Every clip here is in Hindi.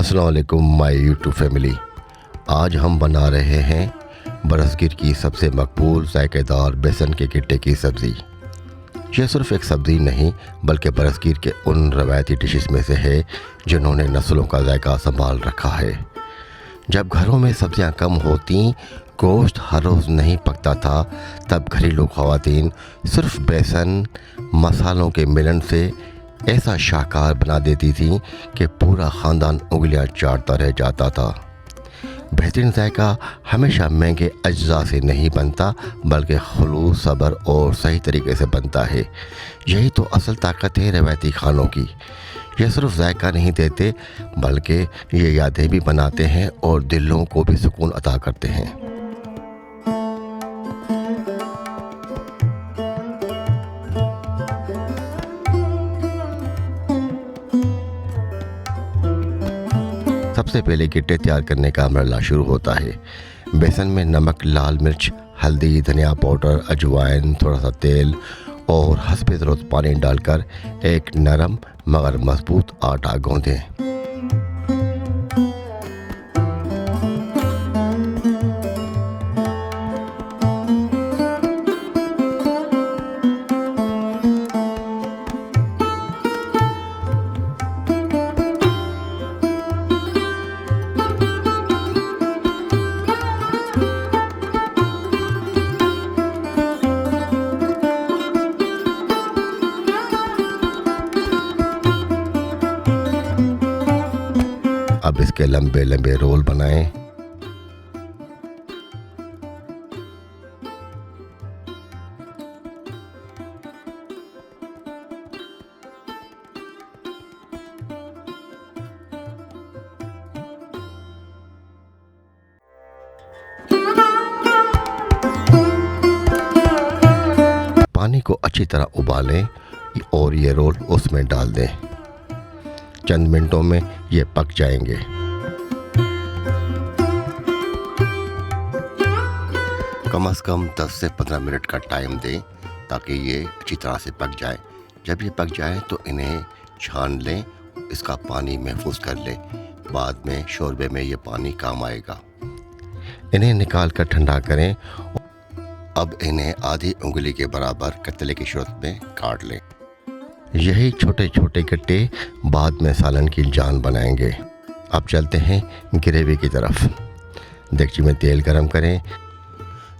अस्सलाम वालेकुम माय यूट्यूब फैमिली। आज हम बना रहे हैं बरसगीर की सबसे मकबूल जायकेदार बेसन के गट्टे की सब्ज़ी। यह सिर्फ एक सब्ज़ी नहीं बल्कि बरसगीर के उन रवायती डिशेस में से है जिन्होंने नस्लों का जायका संभाल रखा है। जब घरों में सब्जियां कम होती, गोश्त हर रोज़ नहीं पकता था, तब घरेलू ख़वातीन सिर्फ बेसन मसालों के मिलन से ऐसा शाहकार बना देती थी कि पूरा ख़ानदान उंगलियां चाटता रह जाता था। बेहतरीन जायका हमेशा महंगे अज्जा से नहीं बनता बल्कि खुलूस, सब्र और सही तरीके से बनता है। यही तो असल ताकत है रवायती खानों की। यह सिर्फ जायका नहीं देते बल्कि ये यादें भी बनाते हैं और दिलों को भी सुकून अता करते हैं। सबसे पहले गट्टे तैयार करने का मरहला शुरू होता है। बेसन में नमक, लाल मिर्च, हल्दी, धनिया पाउडर, अजवाइन, थोड़ा सा तेल और हस्बे ज़रूरत पानी डालकर एक नरम मगर मजबूत आटा गूंदें। अब इसके लंबे लंबे रोल बनाएं। पानी को अच्छी तरह उबालें और ये रोल उसमें डाल दें। चंद मिनटों में ये पक जाएंगे। कम से कम 10 से 15 मिनट का टाइम दें ताकि ये अच्छी तरह से पक जाए। जब ये पक जाए तो इन्हें छान लें, इसका पानी महफूज कर लें। बाद में शोरबे में ये पानी काम आएगा। इन्हें निकाल कर ठंडा करें। अब इन्हें आधी उंगली के बराबर कतले की सूरत में काट लें। यही छोटे छोटे गट्टे बाद में सालन की जान बनाएंगे। अब चलते हैं ग्रेवी की तरफ। देगची में तेल गरम करें।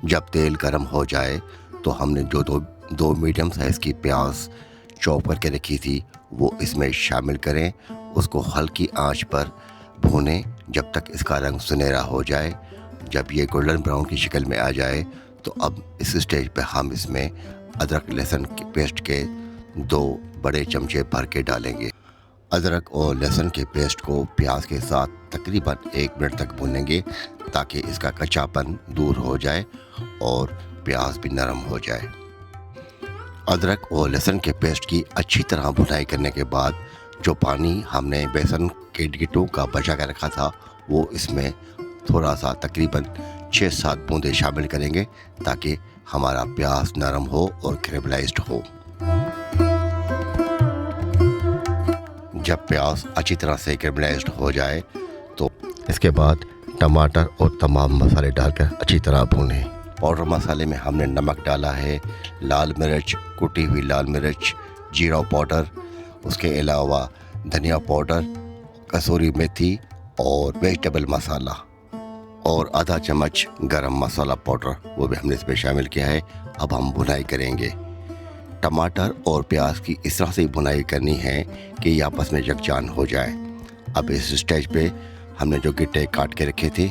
जब तेल गरम हो जाए तो हमने जो दो मीडियम साइज़ की प्याज चॉप करके रखी थी वो इसमें शामिल करें। उसको हल्की आंच पर भूनें जब तक इसका रंग सुनहरा हो जाए। जब ये गोल्डन ब्राउन की शक्ल में आ जाए तो अब इस स्टेज पे हम इसमें अदरक लहसुन के पेस्ट के 2 बड़े चमचे भर के डालेंगे। अदरक और लहसुन के पेस्ट को प्याज के साथ तकरीबन 1 मिनट तक भूनेंगे ताकि इसका कच्चापन दूर हो जाए और प्याज भी नरम हो जाए। अदरक और लहसुन के पेस्ट की अच्छी तरह भुनाई करने के बाद जो पानी हमने बेसन के गट्टों का बचा कर रखा था वो इसमें थोड़ा सा तकरीबन 6-7 बूंदें शामिल करेंगे ताकि हमारा प्याज नरम हो और कैरेमलाइज्ड हो। जब प्याज अच्छी तरह से कैरेमलाइज्ड हो जाए तो इसके बाद टमाटर और तमाम मसाले डालकर अच्छी तरह भूनें। पाउडर मसाले में हमने नमक डाला है, लाल मिर्च, कुटी हुई लाल मिर्च, जीरा पाउडर, उसके अलावा धनिया पाउडर, कसूरी मेथी और वेजिटेबल मसाला और आधा चम्मच गरम मसाला पाउडर वो भी हमने इसमें शामिल किया है। अब हम भुनाई करेंगे। टमाटर और प्याज की इस तरह से भुनाई करनी है कि ये आपस में यकजान हो जाए। अब इस स्टेज पे हमने जो गट्टे काट के रखे थे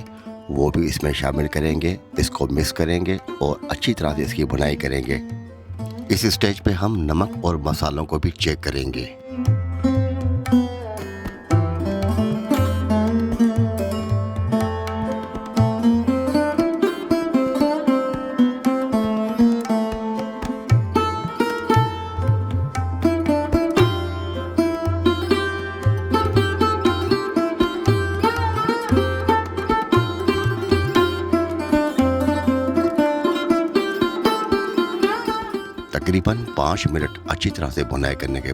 वो भी इसमें शामिल करेंगे। इसको मिक्स करेंगे और अच्छी तरह से इसकी भुनाई करेंगे। इस स्टेज पे हम नमक और मसालों को भी चेक करेंगे। तकरीबन 5 मिनट अच्छी तरह से भुनाई करने के